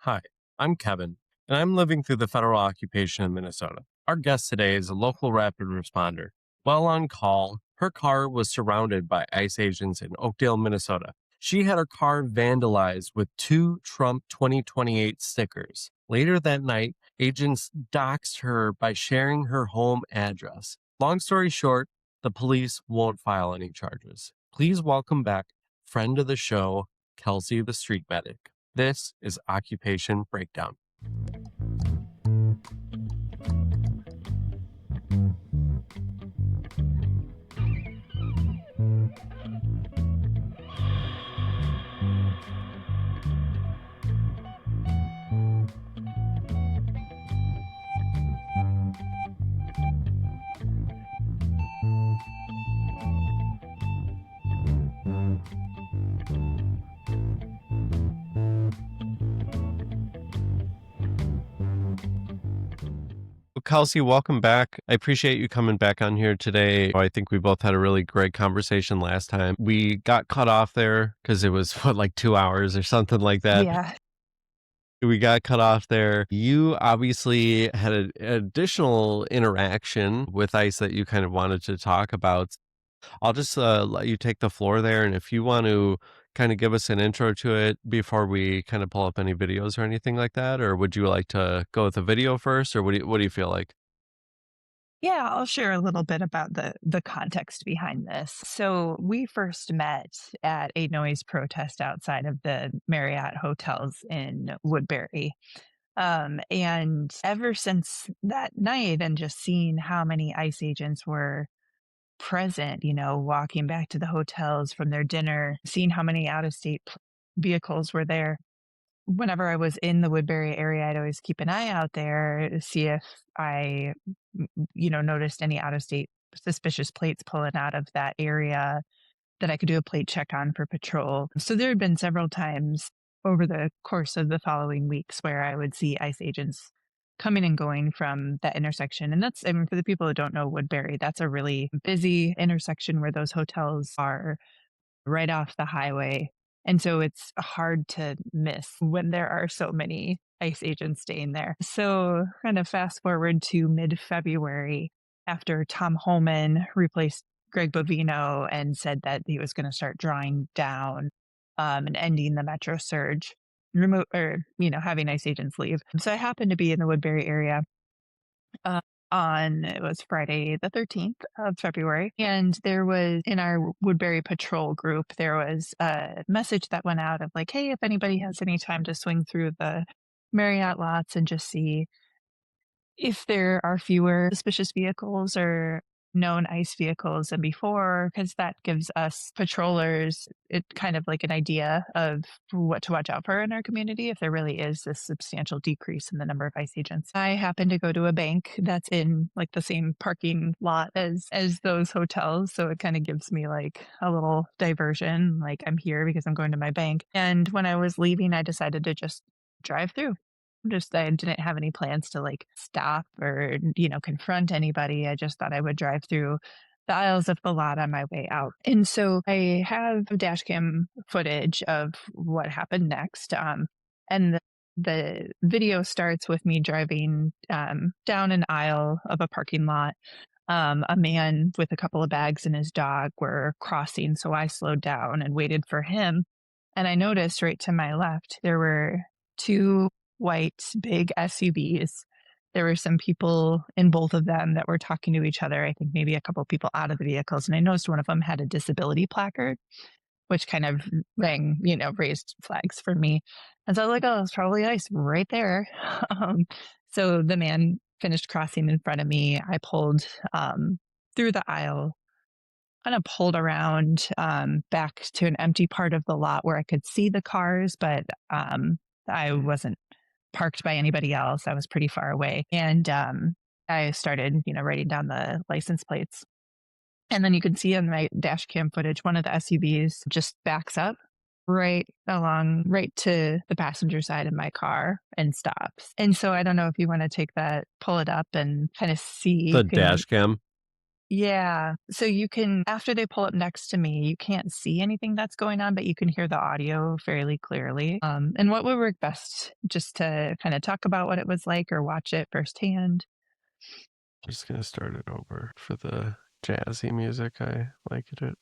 Hi, I'm Kevin, and I'm living through the federal occupation in Minnesota. Our guest today is a local rapid responder. While on call, her car was surrounded by ICE agents in Oakdale, Minnesota. She had her car vandalized with two Trump 2028 stickers. Later that night, agents doxed her by sharing her home address. Long story short, the police won't file any charges. Please welcome back friend of the show, Kelsey the Street Medic. This is Occupation Breakdown. Kelsey, welcome back. I appreciate you coming back on here today. I think we both had a really great conversation last time. We got cut off there because it was, like 2 hours or something like that. Yeah. We got cut off there. You obviously had an additional interaction with ICE that you kind of wanted to talk about. I'll just let you take the floor there. And if you want to kind of give us an intro to it before we kind of pull up any videos or anything like that, or would you like to go with the video first, or what do you feel like? Yeah, I'll share a little bit about the context behind this. So we first met at a noise protest outside of the Marriott hotels in Woodbury. And ever since that night and just seeing how many ICE agents were present, walking back to the hotels from their dinner, seeing how many out of state vehicles were there, whenever I was in the Woodbury area, I'd always keep an eye out there to see if I, noticed any out of state suspicious plates pulling out of that area that I could do a plate check on for patrol. So there had been several times over the course of the following weeks where I would see ICE agents coming and going from that intersection. And that's, I mean, for the people who don't know Woodbury, that's a really busy intersection where those hotels are right off the highway. And so it's hard to miss when there are so many ICE agents staying there. So, kind of fast forward to mid February after Tom Holman replaced Greg Bovino and said that he was going to start drawing down and ending the metro surge, having ICE agents leave. So, I happened to be in the Woodbury area uh, on it was Friday the 13th of February. And there was in our Woodbury Patrol group, there was a message that went out of like, hey, if anybody has any time to swing through the Marriott lots and just see if there are fewer suspicious vehicles or known ICE vehicles than before, because that gives us patrollers it kind of like an idea of what to watch out for in our community if there really is this substantial decrease in the number of ICE agents. I happen to go to a bank that's in like the same parking lot as those hotels, so it kind of gives me like a little diversion. Like I'm here because I'm going to my bank. And when I was leaving, I decided to just drive through. Just I didn't have any plans to like stop or, confront anybody. I just thought I would drive through the aisles of the lot on my way out. And so I have dash cam footage of what happened next. And the video starts with me driving down an aisle of a parking lot. A man with a couple of bags and his dog were crossing. So I slowed down and waited for him. And I noticed right to my left, there were two white big SUVs. There were some people in both of them that were talking to each other. I think maybe a couple of people out of the vehicles. And I noticed one of them had a disability placard, which kind of raised flags for me. And so I was like, oh, it's probably ICE right there. Um, so the man finished crossing in front of me. I pulled through the aisle, kind of pulled around back to an empty part of the lot where I could see the cars, but I wasn't parked by anybody else. I was pretty far away. And I started, writing down the license plates. And then you can see on my dash cam footage, one of the SUVs just backs up right to the passenger side of my car and stops. And so I don't know if you want to take that, pull it up and kind of see. The dash cam. Yeah. So you can, after they pull up next to me, you can't see anything that's going on, but you can hear the audio fairly clearly. And what would work best, just to kind of talk about what it was like or watch it firsthand? Just gonna start it over for the jazzy music. I liked it.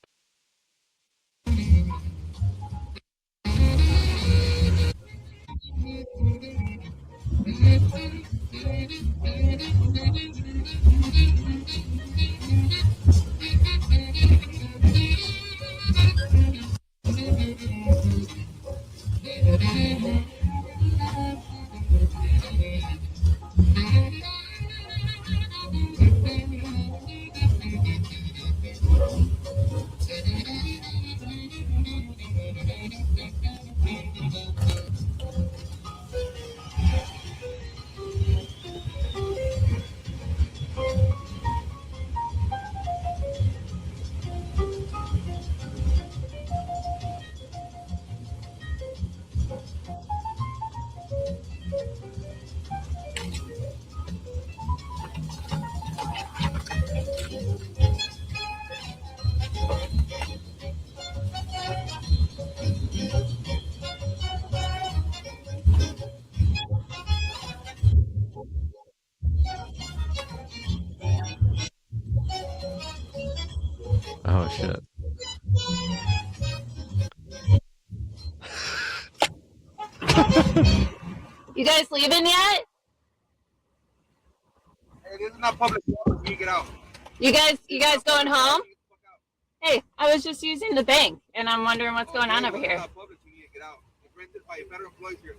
Oh shit. You guys leaving yet? Hey, this is not public. You get out. You guys going home? Hey, I was just using the bank, and I'm wondering what's going on over here. It's not public. You need to get out. It's rented by federal employees here.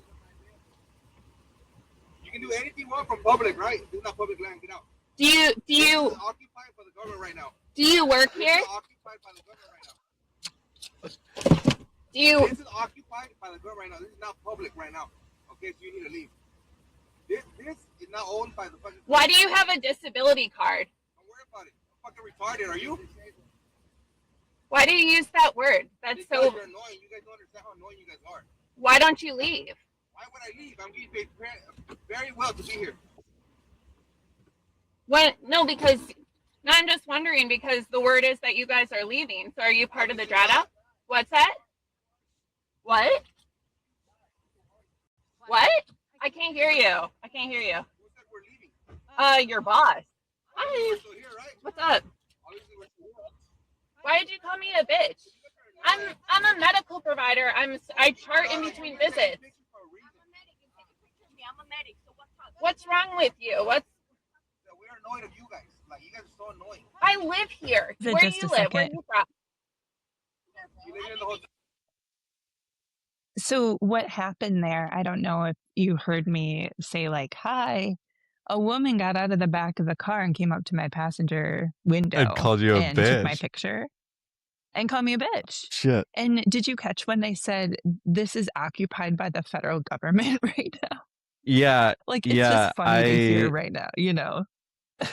You can do anything you want from public, right? This is not public land. Get out. Do you This is occupied by the government right now. do you work This here? is occupied by the government right now. Do you This is occupied by the government right now. This is not public right now. Okay, so you need to leave. This is not owned by the fucking. Why do you have a disability card? Don't worry about it. I'm fucking retarded. Are you? Why do you use that word? That's Because so. you're annoying. You guys don't understand how annoying you guys are. Why don't you leave? Why would I leave? I'm getting paid very well to be here. No, because no, I'm just wondering because the word is that you guys are leaving. So are you part of the DRADA? What's that? What? What? I can't hear you. I can't hear you. Who said we're leaving? Your boss. We're Hi. still here, right? What's up? Obviously, we're still here. Why did you call me a bitch? I'm a medical provider. I chart in between visits. What's wrong with you? We're annoyed of you guys. Like, you guys are so annoying. I live here. Is it Where do just you a live? Where are second? you from? You live in the hotel. So what happened there, I don't know if you heard me say like, "Hi." A woman got out of the back of the car and came up to my passenger window And called you a and took my bitch. picture and called me a bitch. Shit. And did you catch when they said this is occupied by the federal government right now? Yeah. Like, it's Yeah. just funny to hear right now, you know?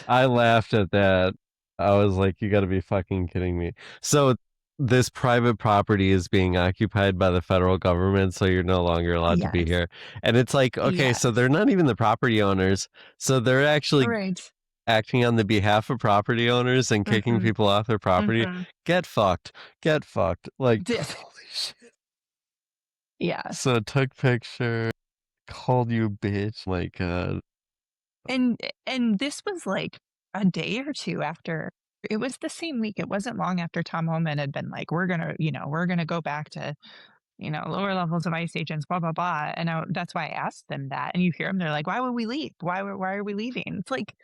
I laughed at that. I was like, you got to be fucking kidding me. So this private property is being occupied by the federal government, so you're no longer allowed to be Yes. here. And it's like, okay, so Yes. they're not even the property owners. So they're actually Right. acting on the behalf of property owners and kicking Mhm. people off their property. Mhm. Get fucked. Get fucked. Like, Yes. holy shit. Yeah. So took picture, called you bitch. My God. And this was like a day or two after. It was the same week. It wasn't long after Tom Homan had been like, we're gonna go back to, lower levels of ICE agents, blah blah blah. And that's why I asked them that. And you hear them, they're like, why would we leave? Why are we leaving? It's like,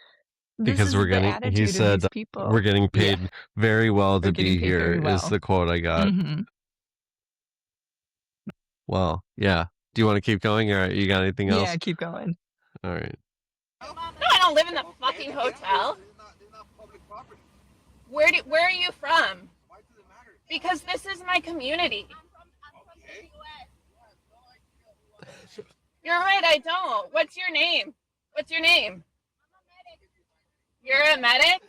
this Because is we're the getting, he attitude of said, these people. we're getting Yeah, paid very well they're to getting be paid here, very is well. the quote I got. Hmm. Well, yeah. Do you want to keep going or you got anything else? Yeah, keep going. All right. No, I don't live in the fucking hotel. This is not public property. Where are you from? Why does it matter? Because this is my community. Okay. You're right, I don't. What's your name? What's your name? You're a medic?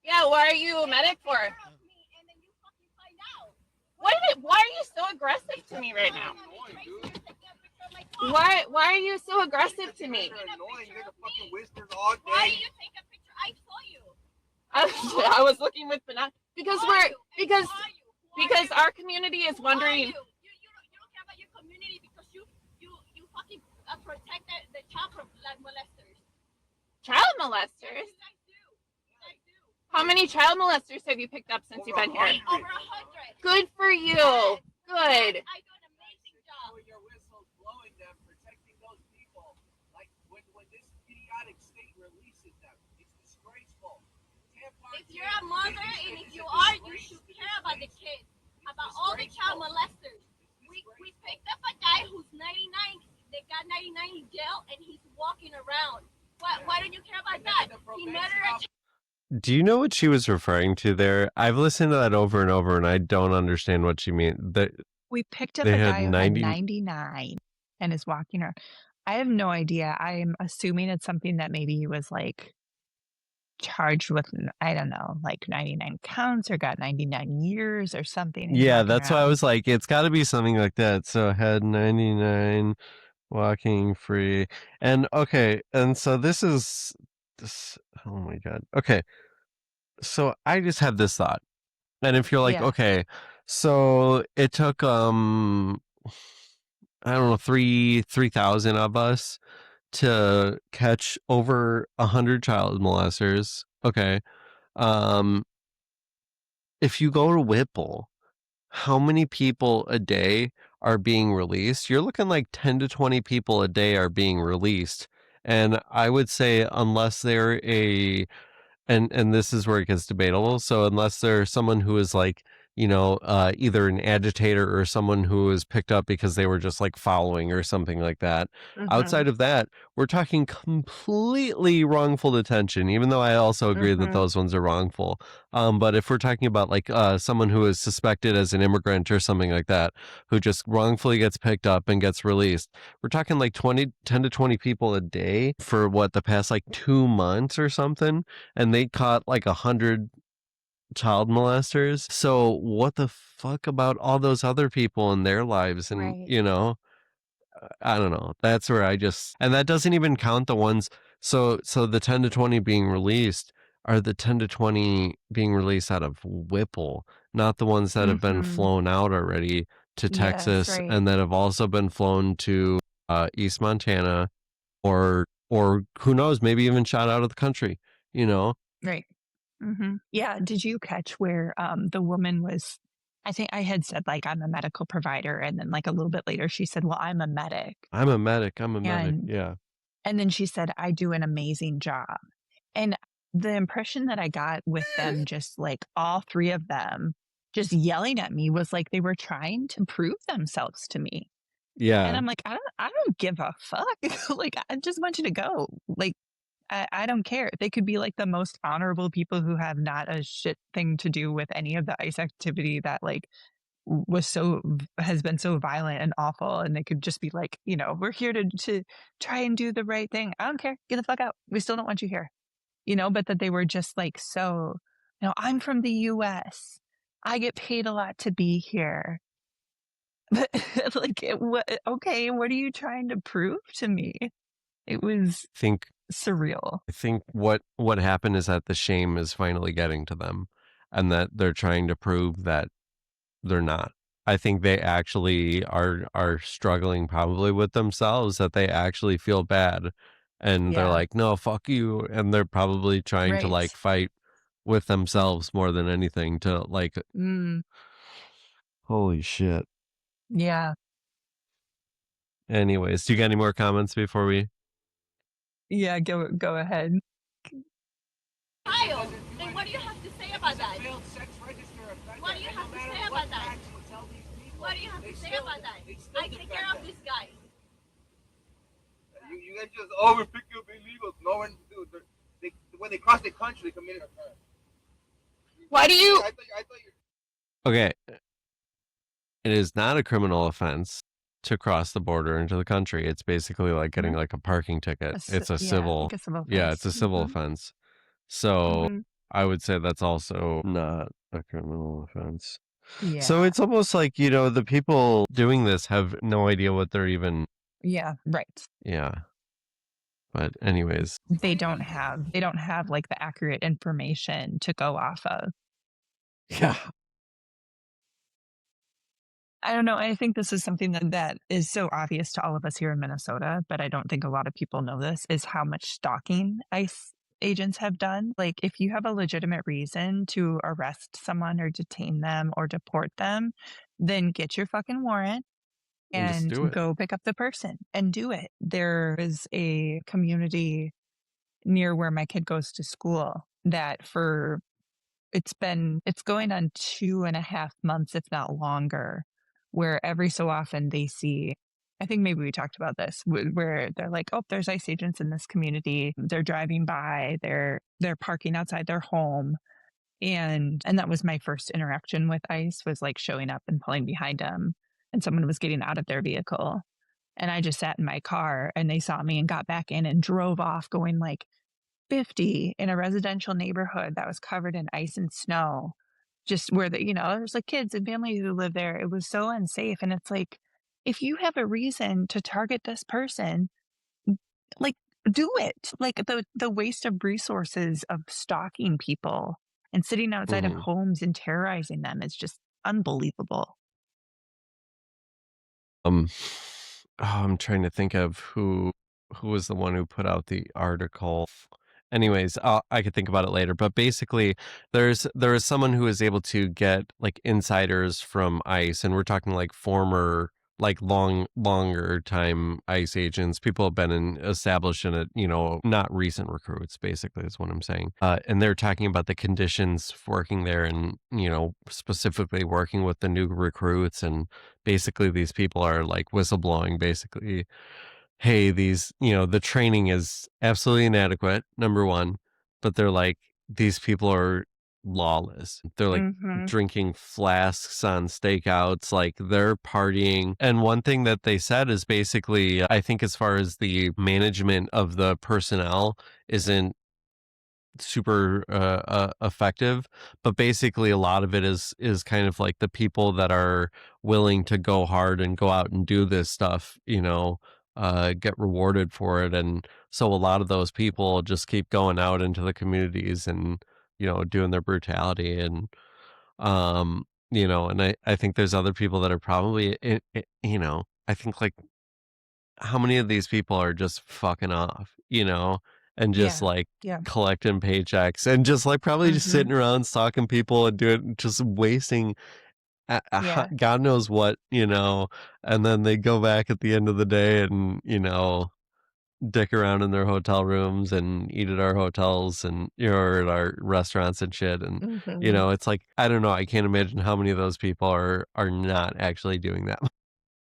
Yeah, why are you a medic for? Why are you so aggressive to me right now? Annoying, dude. Why are you so aggressive to me? You're annoying. You guys are fucking whispers all Why day. you take a picture? I saw you. I was looking with binoculars because because our community is wondering. You don't care about your community because you fucking protect the child molesters. Child molesters? You guys do. How many child molesters have you picked up since you've been here? Over 100. Good for you. Good. I do an amazing job. Your whistles blowing them, protecting those people. Like when this idiotic state releases them, it's disgraceful. If you're a mother and if you are, you should care about the kids, about all the child molesters. We picked up a guy who's 99. They got 99 in jail and he's walking around. Why don't you care about that? He murdered a Do you know what she was referring to there? I've listened to that over and over, and I don't understand what she means. We picked up They a had guy who had 90 99 and is walking around. I have no idea. I'm assuming it's something that maybe he was like charged with, I don't know, like 99 counts or got 99 years or something. and he's Yeah, walking that's why I around. was like, it's got to be something like that. So had 99 walking free. And okay, and so this. Oh my God. Okay, so I just had this thought, and if you're like, Yeah. okay, so it took I don't know, 3,000 of us to catch over 100 child molesters. Okay, if you go to Whipple, how many people a day are being released? You're looking like 10 to 20 people a day are being released. And I would say unless they're and this is where it gets debatable. So unless they're someone who is like, either an agitator or someone who was picked up because they were just like following or something like that. Outside of that, we're talking completely wrongful detention, even though I also agree that those ones are wrongful. But if we're talking about like someone who is suspected as an immigrant or something like that, who just wrongfully gets picked up and gets released, we're talking like 10 to 20 people a day for the past like 2 months or something. And they caught like 100 child molesters. So what the fuck about all those other people in their lives? And Right. I don't know. That's where and that doesn't even count the ones. So the 10 to 20 being released are the 10 to 20 being released out of Whipple, not the ones that have been flown out already to Yes, Texas right. and that have also been flown to East Montana or who knows, maybe even shot out of the country, Right. Yeah. Did you catch where the woman was? I think I had said, like, I'm a medical provider. And then, like, a little bit later, she said, well, I'm a medic. I'm a medic. And, Yeah. and then she said, I do an amazing job. And the impression that I got with them, just like all three of them, just yelling at me was like they were trying to prove themselves to me. And Yeah. I'm like, I don't give a fuck. Like, I just want you to go. Like, I don't care. They could be like the most honorable people who have not a shit thing to do with any of the ICE activity that like has been so violent and awful. And they could just be like, we're here to try and do the right thing. I don't care. Get the fuck out. We still don't want you here. But that they were just like, so, I'm from the US. I get paid a lot to be here. But like, okay, what are you trying to prove to me? It was surreal. I think what happened is that the shame is finally getting to them and that they're trying to prove that they're not. I think they actually are struggling probably with themselves, that they actually feel bad and they're Yeah. like, no, fuck you. And they're probably trying to like Right. fight with themselves more than anything to like, holy shit. Yeah. Anyways, do you got any more comments before we? Yeah, go ahead. child. And what do you have to say about that? Failed sex register offender. What do you And have no to matter say what about that? facts you tell these people, What do you have they to say still- about that? they still I take defend care of them. this guy. You guys just we pick you up illegal. No one do. When they cross the country, they committed a crime. Why do you? I thought you. Okay. It is not a criminal offense to cross the border into the country. It's basically like getting like a parking ticket. It's a civil. Like a civil Yeah, offense. it's a civil offense. So I would say that's also not a criminal offense. Yeah. So it's almost like, the people doing this have no idea what they're even. Yeah, right. Yeah. But anyways, They don't have like the accurate information to go off of. yeah. I don't know. I think this is something that is so obvious to all of us here in Minnesota, but I don't think a lot of people know this, is how much stalking ICE agents have done. Like, if you have a legitimate reason to arrest someone or detain them or deport them, then get your fucking warrant And just and do it. go pick up the person and do it. There is a community near where my kid goes to school that it's going on 2.5 months, if not longer, where every so often they see, I think maybe we talked about this, where they're like, oh, there's ICE agents in this community. They're driving by, they're parking outside their home. And that was my first interaction with ICE, was like showing up and pulling behind them, and someone was getting out of their vehicle. And I just sat in my car and they saw me and got back in and drove off going like 50 in a residential neighborhood that was covered in ice and snow, just where there's like kids and families who live there. It was so unsafe. And it's like, if you have a reason to target this person, like, do it. Like, the waste of resources of stalking people and sitting outside of Mhm. homes and terrorizing them is just unbelievable. Oh, I'm trying to think of who was the one who put out the article. Anyways, I could think about it later. But basically, there is someone who is able to get like insiders from ICE, and we're talking like former, like longer time ICE agents. People have been established in it, not recent recruits. Basically, is what I'm saying. And they're talking about the conditions for working there, and specifically working with the new recruits. And basically, these people are like whistleblowing, basically, hey, the training is absolutely inadequate, number one, but they're like, these people are lawless. They're like Mm-hmm. drinking flasks on stakeouts, like they're partying. And one thing that they said is basically, I think as far as the management of the personnel isn't super effective, but basically a lot of it is kind of like the people that are willing to go hard and go out and do this stuff, get rewarded for it. And so a lot of those people just keep going out into the communities and doing their brutality. And and I think there's other people that are probably I think, like, how many of these people are just fucking off, and just Yeah. like Yeah. collecting paychecks and just like probably just Mm-hmm. sitting around stalking people and doing, just wasting Yeah. God knows what, and then they go back at the end of the day and, dick around in their hotel rooms and eat at our hotels and, or at our restaurants and shit. And, Mm-hmm. it's like, I don't know. I can't imagine how many of those people are not actually doing that.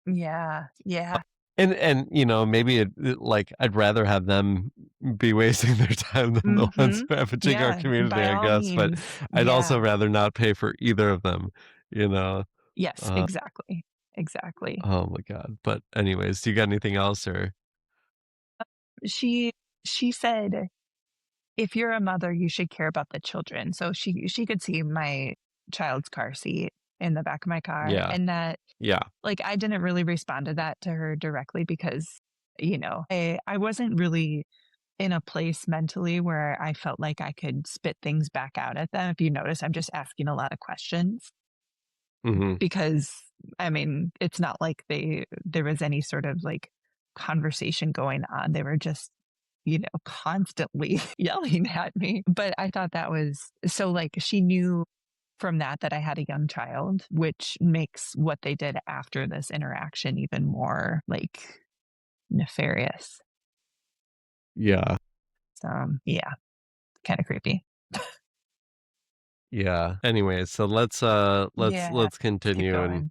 Yeah. Yeah. And maybe like I'd rather have them be wasting their time than the ones Mm-hmm. ravaging our Yeah. community, By I all guess. But means. I'd also Yeah. rather not pay for either of them, you know. Yes, Uh, exactly. Exactly. oh my God. But anyways, do you got anything else or? She she said, if you're a mother, you should care about the children. So she could see my child's car seat in the back of my car, Yeah. and that, Yeah. like, I didn't really respond to that to her directly because, I wasn't really in a place mentally where I felt like I could spit things back out at them. If you notice, I'm just asking a lot of questions Hmm. because, I mean, it's not like there was any sort of like conversation going on. They were just, constantly yelling at me. But I thought that was so, like, she knew from that I had a young child, which makes what they did after this interaction even more like nefarious. Yeah. So, yeah, kind of creepy. Yeah. Anyways, so let's Yeah, let's let's keep continue. And going.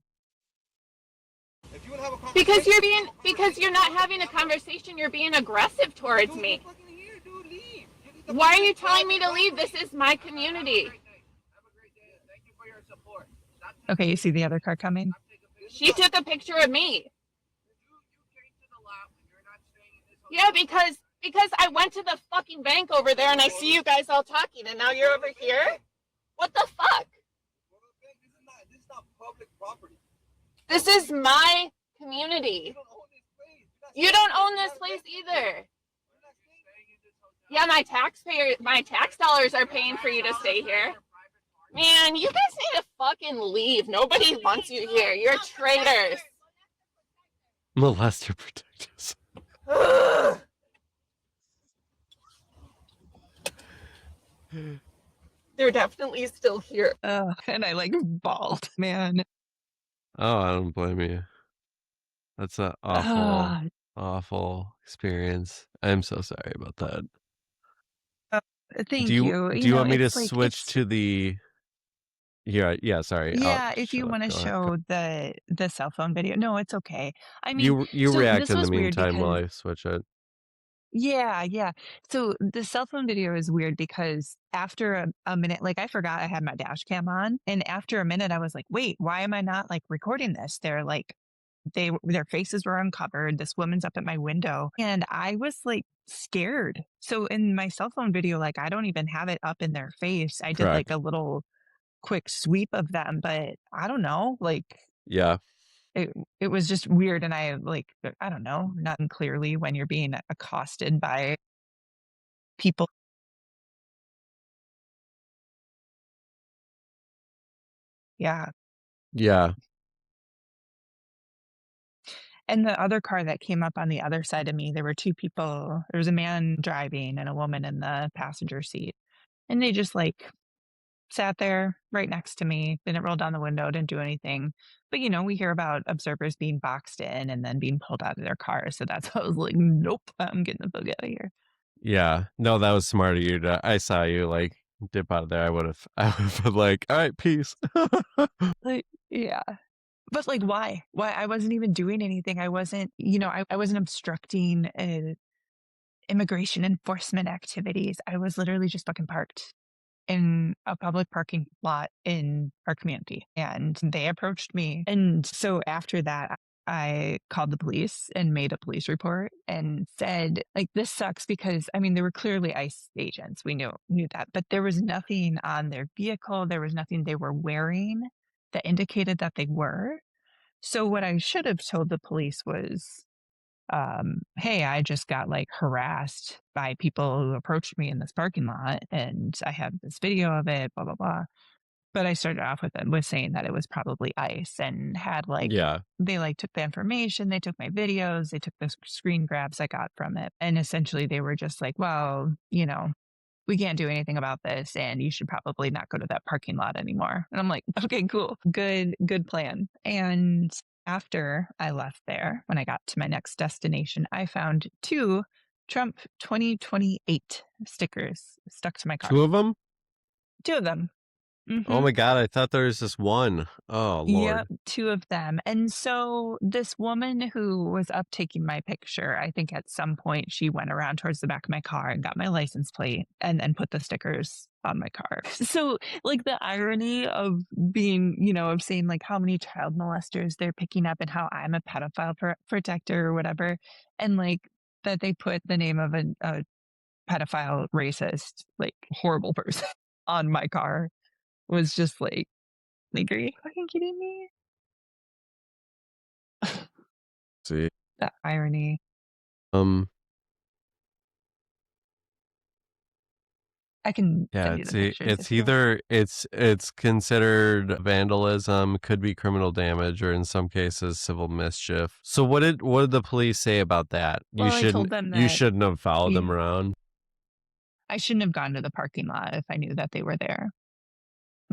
If you want to have a Because conversation, because you're not having a conversation, you're being aggressive towards dude, me. you're fucking here, dude, leave. You need to Why are fucking you telling grab me to the leave? company. This is my community. Have a great day. Thank you for your support. Stop Okay, you see the other car coming? taking pictures. She took a picture of me. You came to the lot when you're not staying in this hotel. Yeah, because I went to the fucking bank over there and I see you guys all talking and now you're over here? What the fuck? This is not public property. This is my community. You don't own this place. You don't own this place either. You're not Yeah, my tax dollars are paying for you to stay here. Man, you guys need to fucking leave. Nobody wants you here. You're traitors. Molester protectors. Ugh. They're definitely still here. And I like bawled, man. Oh, I don't blame you. That's an awful experience. I'm so sorry about that. Thank Do you. you want me to it's like, switch to the? Yeah, sorry. yeah, if you Shut up. want to Go ahead. show the cell phone video. No, it's okay. I mean, You so react this in the was weird meantime while because I switch it. yeah. So the cell phone video is weird because after a minute, like I forgot I had my dash cam on, and after a minute I was like, wait, why am I not like recording this? They're like their faces were uncovered. This woman's up at my window, and I was like scared. So in my cell phone video, like I don't even have it up in their face. I did like Correct. a little quick sweep of them, but I don't know, like Yeah. it was just weird. And I like, I don't know, not clearly when you're being accosted by people. Yeah. Yeah. And the other car that came up on the other side of me, there were two people. There was a man driving and a woman in the passenger seat. And they just like sat there right next to me, didn't roll down the window, didn't do anything. But we hear about observers being boxed in and then being pulled out of their cars. So that's why I was like, nope, I'm getting the fuck out of here. Yeah. No, that was smart of you I saw you like dip out of there. I would have been like, all right, peace. Like, yeah. But like, why? Why? I wasn't even doing anything. I wasn't, I wasn't obstructing immigration enforcement activities. I was literally just fucking parked in a public parking lot in our community, and they approached me. And so after that, I called the police and made a police report and said, like, this sucks because I mean, they were clearly ICE agents. We knew that, but there was nothing on their vehicle. There was nothing they were wearing that indicated that they were. So what I should have told the police was, hey, I just got like harassed by people who approached me in this parking lot and I have this video of it, blah, blah, blah. But I started off with saying that it was probably ICE and had like, Yeah. they like took the information, they took my videos, they took the screen grabs I got from it. And essentially they were just like, well, we can't do anything about this and you should probably not go to that parking lot anymore. And I'm like, okay, cool. Good plan. And after I left there, when I got to my next destination, I found 2 Trump 2028 stickers stuck to my car. 2 of them? 2 of them. Mm-hmm. Oh my God, I thought there was just one. Oh, Lord. Yep, 2 of them. And so this woman who was up taking my picture, I think at some point she went around towards the back of my car and got my license plate and then put the stickers on my car. So like the irony of being, of saying like how many child molesters they're picking up and how I'm a pedophile protector or whatever. And like that they put the name of a pedophile, racist, like horrible person on my car was just like, are you fucking kidding me? See. That irony. I can send you the pictures. It's either it's considered vandalism, could be criminal damage, or in some cases civil mischief. So what did the police say about that? Well, I told them that you shouldn't have followed them around. I shouldn't have gone to the parking lot if I knew that they were there.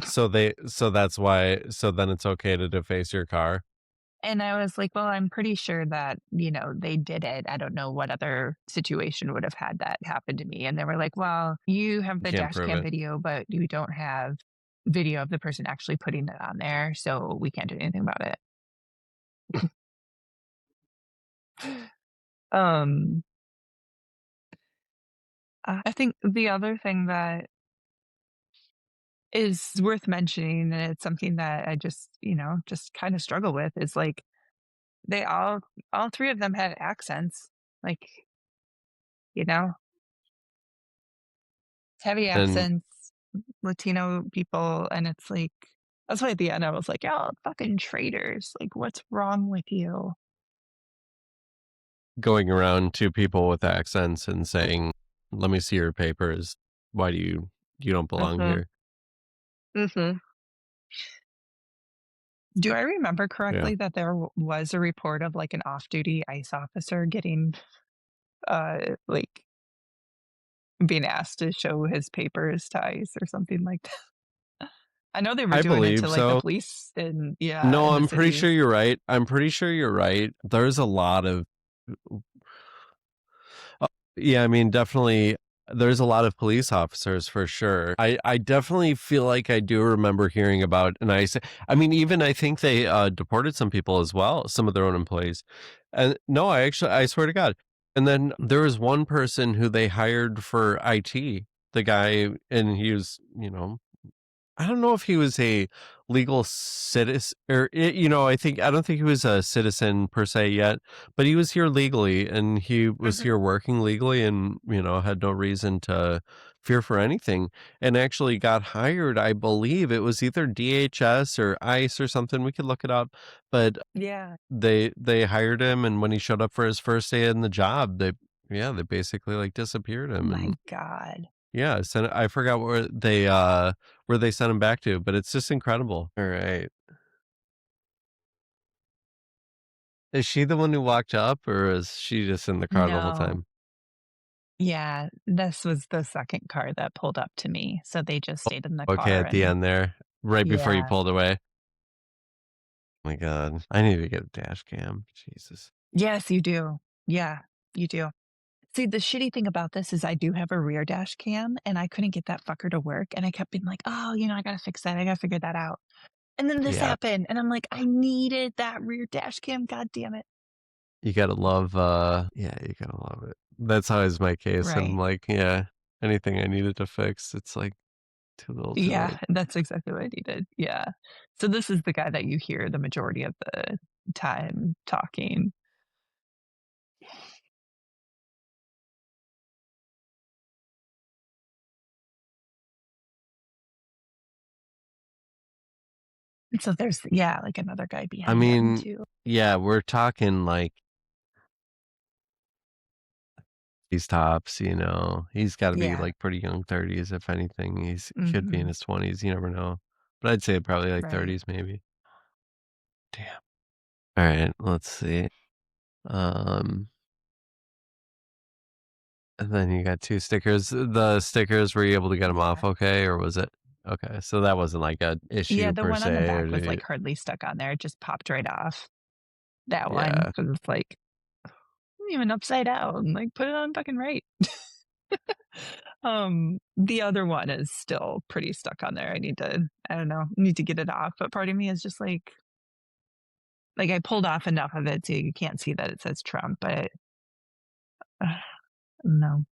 So that's why. So then it's okay to deface your car. And I was like, well, I'm pretty sure that, they did it. I don't know what other situation would have had that happen to me. And they were like, well, you have the dash cam video, but you don't have video of the person actually putting it on there. So we can't do anything about it. I think the other thing that is worth mentioning, and it's something that I just, just kind of struggle with, is like they all 3 of them had accents, like, heavy accents, Latino people, and it's like that's why at the end I was like, y'all fucking traitors, like what's wrong with you? Going around to people with accents and saying let me see your papers. Why do you don't belong Mm-hmm. here? Mm-hmm. Do I remember Yeah. correctly that there was a report of like an off-duty ICE officer getting like being asked to show his papers to ICE or something like that? I know they were I doing it to believe like the so. police in No, in the I'm pretty sure cities. you're right. I'm pretty sure you're right. There's a lot of yeah, I mean, definitely there's a lot of police officers for sure. I definitely feel like I do remember hearing about and I mean, even I think they deported some people as well, some of their own employees. And no, I swear to God. And then there was one person who they hired for IT, the guy, and he was, I don't know if he was a legal citizen or, I don't think he was a citizen per se yet, but he was here legally and he was Mhm. here working legally and, had no reason to fear for anything and actually got hired. I believe it was either DHS or ICE or something. We could look it up, but Yeah. they hired him. And when he showed up for his first day in the job, they basically like disappeared Oh him. my And God. yeah, I forgot where they sent him back to, but it's just incredible. All right. Is she the one who walked up or is she just in the car the whole No. time? Yeah, this was the second car that pulled up to me. So they just stayed in the Okay, car at the and end there, right before you yeah. pulled away. Oh my God. I need to get a dash cam. Jesus. Yes, you do. Yeah, you do. See, the shitty thing about this is I do have a rear dash cam and I couldn't get that fucker to work. And I kept being like, oh, I got to fix that. I got to figure that out. And then this Yeah. happened. And I'm like, I needed that rear dash cam. God damn it. You gotta love yeah, you gotta love it. That's always my case. I'm Right. like, yeah, anything I needed to fix, it's like too little too Yeah, late. that's exactly what I needed. Yeah. So this is the guy that you hear the majority of the time talking. And so there's, yeah, like another guy I behind him mean, too. yeah, we're talking like these tops, he's got to be Yeah. like pretty young 30s, if anything. He could be in Hmm. his 20s. You never know. But I'd say probably like Right. 30s, maybe. Damn. All right. Let's see. Um, and then you got two stickers. The stickers, were you able to get them off Yeah. okay? Or was it okay? So that wasn't like a Yeah, issue the per one on the se. Or back was did you, like hardly stuck on there. It just popped right off. That one yeah. because it's like even upside down. Like put it on fucking right. The other one is still pretty stuck on there. I don't know, need to get it off. But part of me is just like I pulled off enough of it so you can't see that it says Trump, but no.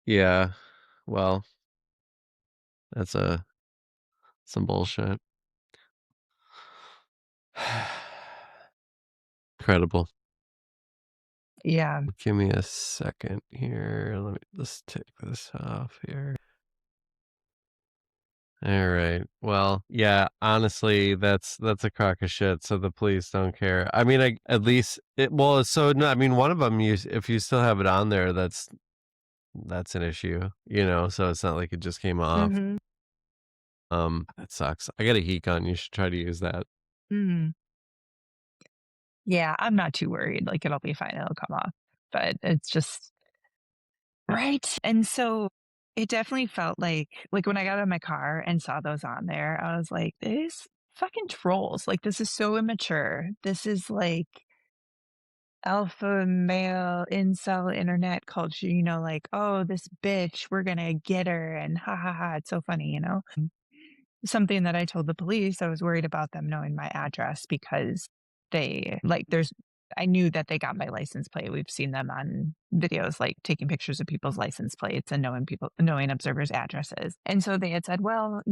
Yeah. Well, that's some bullshit. Incredible. Yeah. Give me a second here. Let me just take this off here. All right. Well, yeah, honestly, that's a crock of shit. So the police don't care. I mean, at least so no, I mean, one of them, if you still have it on there, that's an issue, so it's not like it just came off. Mhm. That sucks. I got a heat gun. You should try to use that. Mhm. Yeah, I'm not too worried. Like it'll be fine. It'll come off. But it's just right. And so it definitely felt like when I got out of my car and saw those on there, I was like, these fucking trolls. Like this is so immature. This is like alpha male incel internet culture, like, oh, this bitch, we're gonna get her and ha ha ha. It's so funny. Something that I told the police, I was worried about them knowing my address because I knew that they got my license plate. We've seen them on videos, like taking pictures of people's license plates and knowing observers' addresses. And so they had said, well,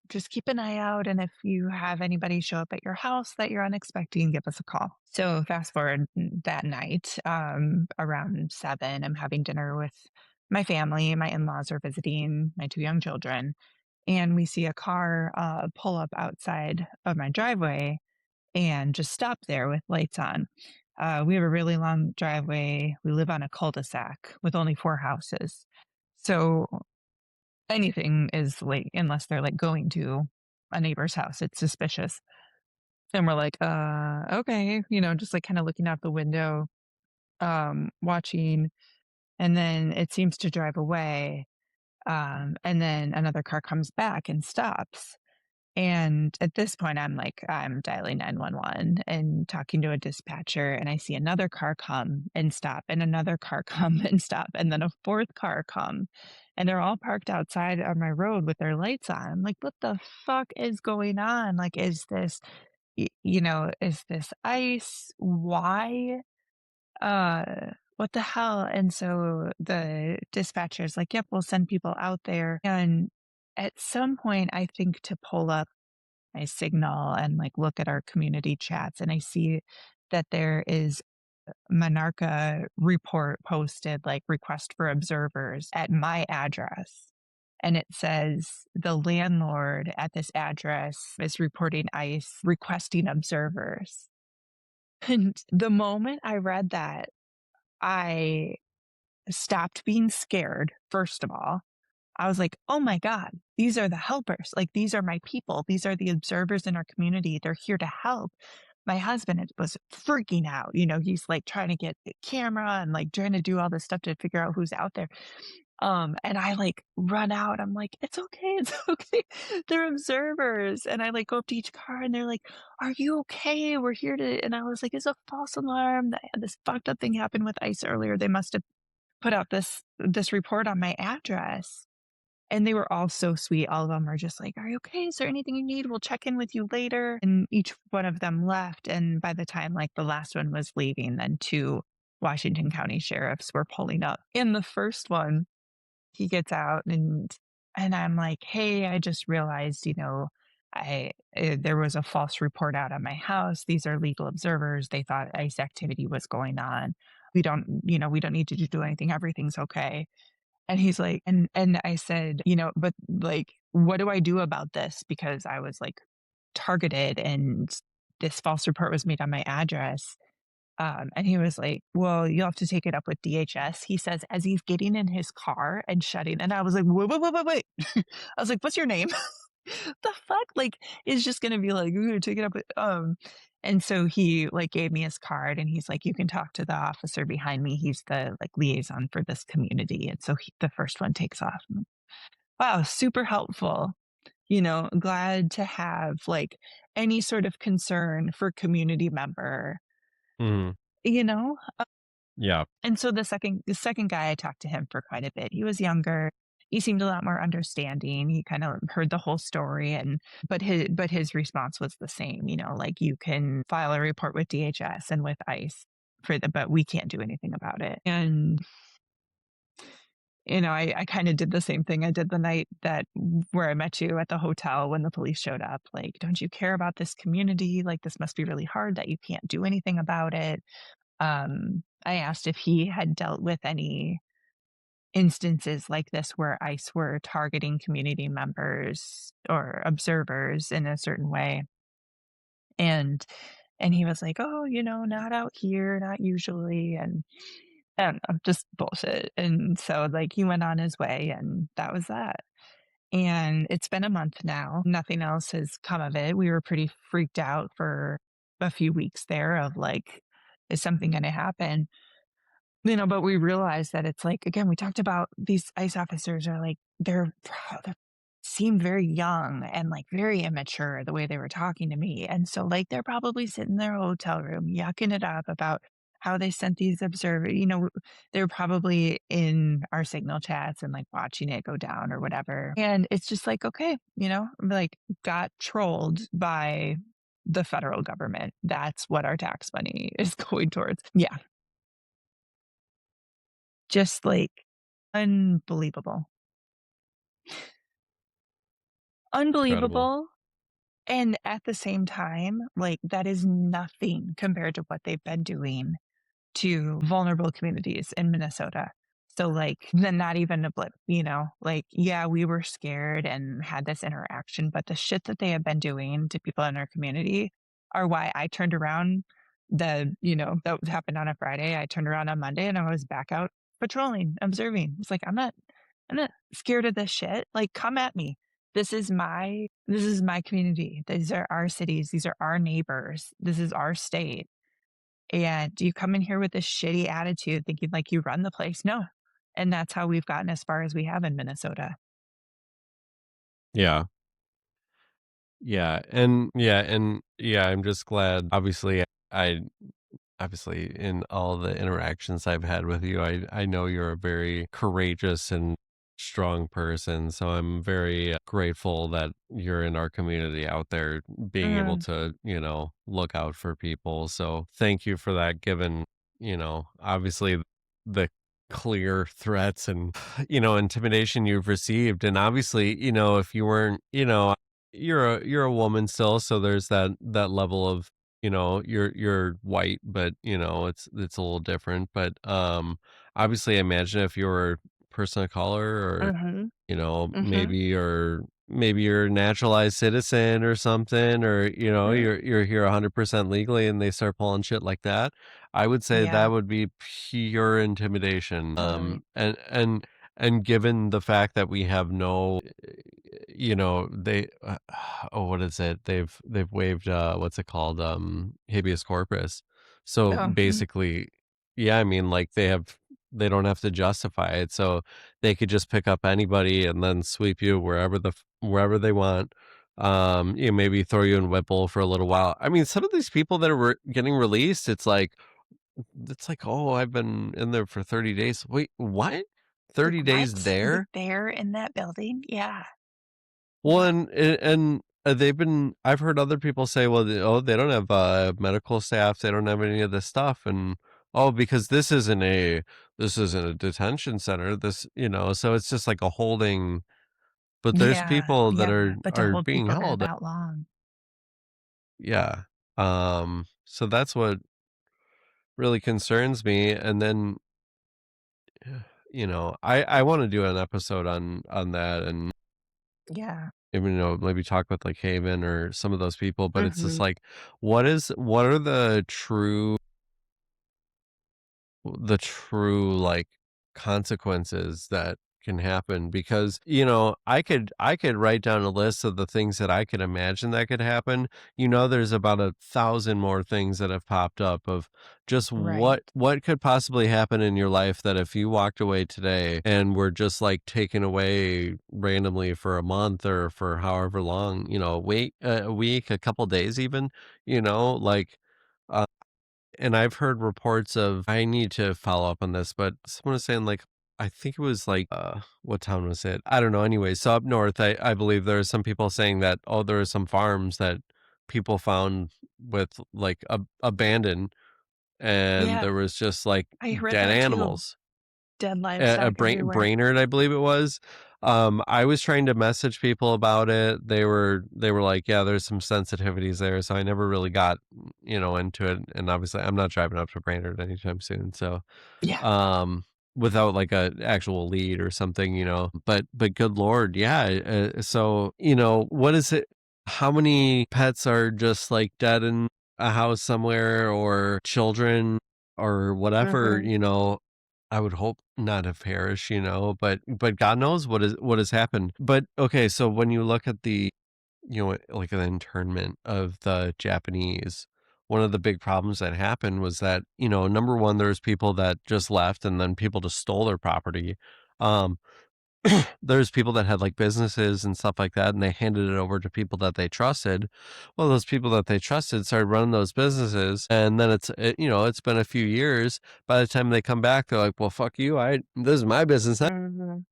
just keep an eye out. And if you have anybody show up at your house that you're unexpecting, give us a call. So fast forward that night, around 7, I'm having dinner with my family. My in-laws are visiting my 2 young children and we see a car pull up outside of my driveway and just stop there with lights on. We have a really long driveway. We live on a cul-de-sac with only 4 houses. So anything is like, unless they're like going to a neighbor's house, it's suspicious. And we're like, okay, just like kind of looking out the window, watching, and then it seems to drive away. And then another car comes back and stops. And at this point, I'm dialing 911 and talking to a dispatcher, and I see another car come and stop, and another car come and stop, and then a fourth car come. And they're all parked outside on my road with their lights on. I'm like, what the fuck is going on? Like, is this, is this ICE? Why? What the hell? And so the dispatcher's like, yep, we'll send people out there. And at some point, I think to pull up my signal and like look at our community chats, and I see that there is Monarca report posted, like request for observers at my address. And it says the landlord at this address is reporting ICE requesting observers. And the moment I read that, I stopped being scared, first of all. I was like, oh my God, these are the helpers. Like, these are my people. These are the observers in our community. They're here to help. My husband was freaking out. He's like trying to get the camera and like trying to do all this stuff to figure out who's out there. And I like run out. I'm like, it's okay. It's okay. They're observers. And I like go up to each car and they're like, are you okay? We're here to, and I was like, it's a false alarm. This fucked up thing happened with ICE earlier. They must have put out this report on my address. And they were all so sweet. All of them are just like, are you okay? Is there anything you need? We'll check in with you later. And each one of them left. And by the time like the last one was leaving, then 2 Washington County sheriffs were pulling up. In the first one, he gets out and I'm like, hey, I just realized, there was a false report out on my house. These are legal observers. They thought ICE activity was going on. We don't need to do anything. Everything's okay. And he's like, and I said, but like, what do I do about this? Because I was like targeted and this false report was made on my address. And he was like, well, you'll have to take it up with DHS. He says, as he's getting in his car and shutting. And I was like, wait. I was like, what's your name? The fuck? Like, it's just going to be like, ooh, take it up with, and so he like gave me his card and he's like, you can talk to the officer behind me. He's the like liaison for this community. And so the first one takes off. Wow, super helpful. Glad to have like any sort of concern for community member, Mhm. you know? Yeah. And so the second guy, I talked to him for quite a bit. He was younger. He seemed a lot more understanding. He kind of heard the whole story, but his response was the same. Like, you can file a report with DHS and with ICE but we can't do anything about it. And I kind of did the same thing I did the night where I met you at the hotel when the police showed up. Like, don't you care about this community? Like, this must be really hard that you can't do anything about it. I asked if he had dealt with any instances like this where ICE were targeting community members or observers in a certain way. And he was like, oh, not out here, not usually. And I don't know, just bullshit. And so like he went on his way and that was that. And it's been a month now. Nothing else has come of it. We were pretty freaked out for a few weeks there of like, is something going to happen? But we realized that it's like, again, we talked about these ICE officers are like, they seem very young and like very immature the way they were talking to me. And so like, they're probably sitting in their hotel room, yucking it up about how they sent these observers, they're probably in our signal chats and like watching it go down or whatever. And it's just like, okay, like got trolled by the federal government. That's what our tax money is going towards. Yeah. Just like unbelievable. Unbelievable. And at the same time, like that is nothing compared to what they've been doing to vulnerable communities in Minnesota. So like then not even a blip, like, yeah, we were scared and had this interaction, but the shit that they have been doing to people in our community are why I turned around that happened on a Friday. I turned around on Monday and I was back out patrolling, observing. It's like, I'm not scared of this shit. Like, come at me. This is my community. These are our cities. These are our neighbors. This is our state. And you come in here with this shitty attitude thinking like you run the place. No. And that's how we've gotten as far as we have in Minnesota. Yeah. Yeah, I'm just glad. I obviously in all the interactions I've had with you, I know you're a very courageous and strong person. So I'm very grateful that you're in our community out there being able Mm, to, look out for people. So thank you for that, given, obviously the clear threats and, intimidation you've received. And obviously, if you weren't, you're a woman still, so there's that level of, you're white, but it's a little different. But obviously imagine if you were a person of color, or mhm, mhm. maybe you're a naturalized citizen or something, or Mm, you're here 100% legally and they start pulling shit like that. I would say yeah, that would be pure intimidation. totally. And given the fact that we have no, they oh, what is it, they've waived, what's it called, habeas corpus. So Oh, basically, yeah, I mean, like, they don't have to justify it, so they could just pick up anybody and then sweep you wherever they want. Maybe throw you in Whipple for a little while. I mean, some of these people that are getting released, it's like, oh, I've been in there for 30 days. Wait, what? like 30 days what? Like there? there in that building? Yeah. Well, What? and I've heard other people say, well, they don't have medical staff, they don't have any of this stuff, and oh, because this isn't a detention center, so it's just like a holding. But there's Yeah. people that Yeah. are But to are hold being people there held. that long. Yeah. So that's what really concerns me. And then, I want to do an episode on that, and Yeah. maybe talk with like Haven or some of those people. But it's just Mhm. like, what are the true like consequences that can happen? Because I could write down a list of the things that I could imagine that could happen. There's about 1,000 more things that have popped up of just Right. what could possibly happen in your life, that if you walked away today and were just like taken away randomly for a month or for however long, wait a week, a couple days even, like, and I've heard reports of, I need to follow up on this, but someone was saying, like, I think it was like, what town was it? I don't know. Anyway, so up north, I believe there are some people saying that, oh, there are some farms that people found with like abandoned, and Yeah. there was just like I read dead that too. animals. Dead A livestock everywhere. Brainerd, I believe it was. I was trying to message people about it. They were like, yeah, there's some sensitivities there, so I never really got, into it. And obviously, I'm not driving up to Brainerd anytime soon. So, Yeah. um, without like a actual lead or something, But good Lord, yeah. So, what is it? How many pets are just like dead in a house somewhere, or children, or whatever? Mhm. I would hope not have perished, but God knows what has happened. But okay, so when you look at the, like the internment of the Japanese, one of the big problems that happened was that, number one, there's people that just left and then people just stole their property. Um, there's people that had like businesses and stuff like that, and they handed it over to people that they trusted. Well, those people that they trusted started running those businesses, and then it's been a few years. By the time they come back, they're like, "Well, fuck you! This is my business," now." Mhm.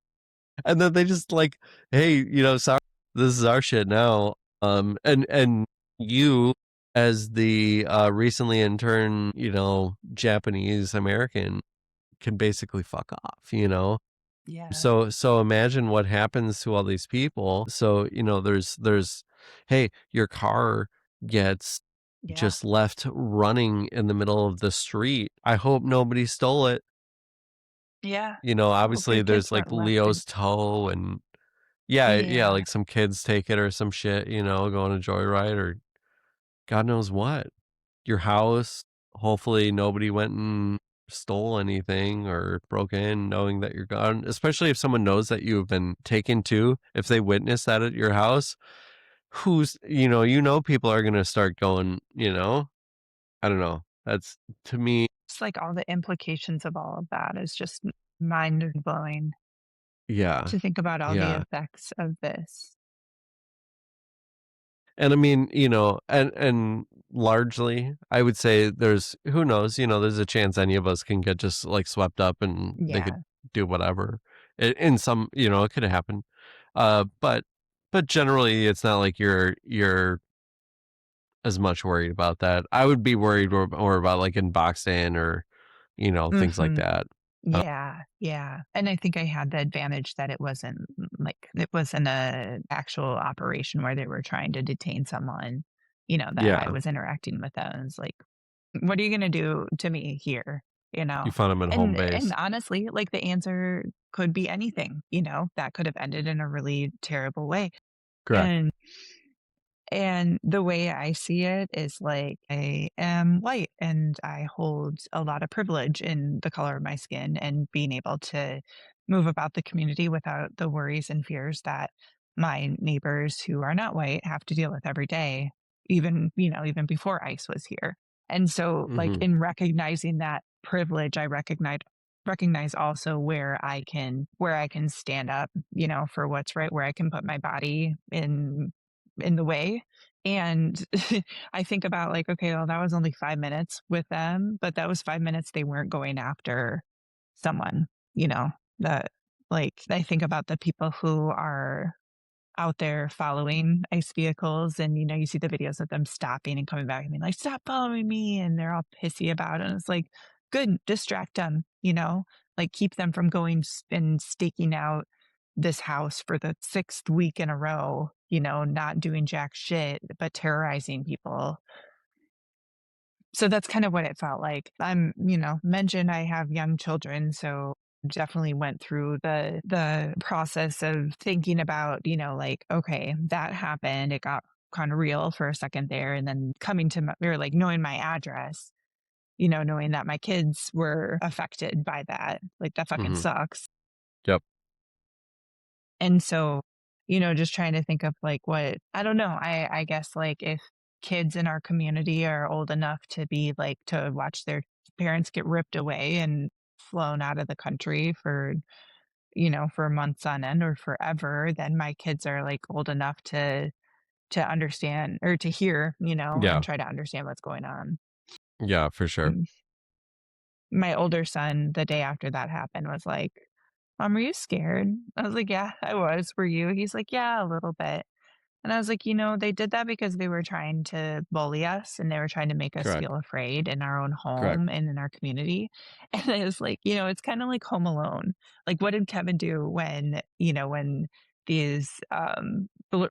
And then they just like, "Hey, sorry, this is our shit now." And you, as the recently interned, Japanese American, can basically fuck off. Yeah. So imagine what happens to all these people. So, hey, your car gets Yeah. just left running in the middle of the street. I hope nobody stole it. Yeah. Hope your Obviously there's kids like weren't left in. Leo's toe, and yeah, Yeah. like some kids take it or some shit, go on a joyride or God knows what. Your house. hopefully nobody went and stole anything or broke in knowing that you're gone, especially if someone knows that you've been taken to. If they witness that at your house, people are going to start going, I don't know. That's, to me, It's like all the implications of all of that is just mind blowing yeah. to think about all the Yeah. effects of this. And I mean, and largely, I would say who knows, there's a chance any of us can get just like swept up and they Yeah. could do whatever. In some, it could happen. But generally, it's not like you're as much worried about that. I would be worried more about like in boxing or, things like Mhm. that. Yeah, yeah. And I think I had the advantage that it wasn't a actual operation where they were trying to detain someone, that I Yeah, was interacting with them. It's like, what are you gonna do to me here? You you know? found them at home And base. honestly, like the answer could be anything, that could have ended in a really terrible way. Correct. And the way I see it is like I am white and I hold a lot of privilege in the color of my skin and being able to move about the community without the worries and fears that my neighbors who are not white have to deal with every day, even before ICE was here. And so like Hmm. in recognizing that privilege, I recognize also where I can stand up, for what's right, where I can put my body in the way. And I think about like, okay, well, that was only 5 minutes with them, but that was 5 minutes they weren't going after someone, that like I think about the people who are out there following ICE vehicles and you see the videos of them stopping and coming back and being like, stop following me, and they're all pissy about it. And it's like, good, distract them, like keep them from going and staking out this house for the sixth week in a row, not doing jack shit, but terrorizing people. So that's kind of what it felt like. Mentioned I have young children, so definitely went through the process of thinking about, like, okay, that happened. It got kind of real for a second there, and then coming to or like knowing my address, knowing that my kids were affected by that. Like that fucking Hmm. sucks. Yep. And so, just trying to think of like what I don't know. I guess like if kids in our community are old enough to be like to watch their parents get ripped away and flown out of the country for months on end or forever, then my kids are like old enough to understand or to hear, Yeah. and try to understand what's going on. Yeah, for sure. Mm. My older son, the day after that happened, was like, Mom, were you scared? I was like, yeah, I was. Were you? He's like, yeah, a little bit. And I was like, they did that because they were trying to bully us and they were trying to make us Correct. feel afraid in our own Correct. home and in our community. And I was like, it's kind of like Home Alone. Like, what did Kevin do when these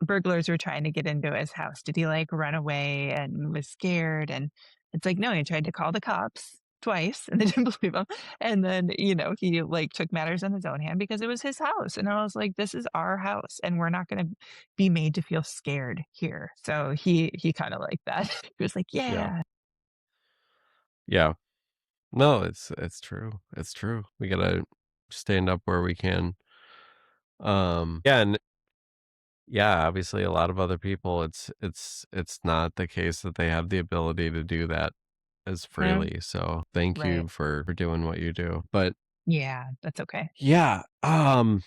burglars were trying to get into his house? Did he like run away and was scared? And it's like, no, he tried to call the cops twice and they didn't believe him. And then, he like took matters in his own hand because it was his house. And I was like, this is our house and we're not going to be made to feel scared here. So he kind of like that. He was like, Yeah. yeah. Yeah. No, it's true. It's true. We gotta stand up where we can. Yeah, and yeah, obviously a lot of other people, it's not the case that they have the ability to do that as Mm, freely. So thank right. you for doing what you do. But Yeah, that's okay. yeah, I'm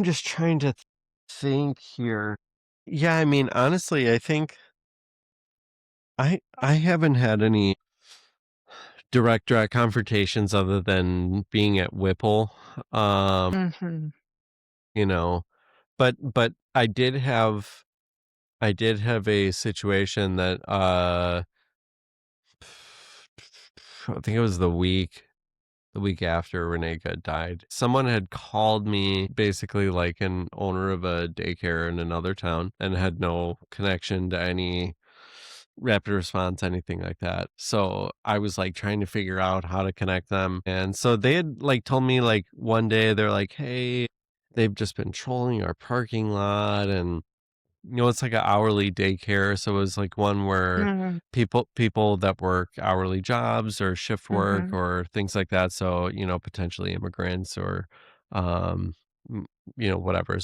just trying to think here. Yeah, I mean, honestly, I think I haven't had any direct confrontations other than being at Whipple. Um, Hmm. you know, but I did have a situation that I think it was the week after Renee got died. Someone had called me, basically like an owner of a daycare in another town, and had no connection to any rapid response, anything like that. So I was like trying to figure out how to connect them. And so they had like told me like one day, they're like, hey, they've just been trolling our parking lot and it's like an hourly daycare. So it was like one where Mm, people that work hourly jobs or shift work mhm. or things like that. So, potentially immigrants or, um, m- whatever.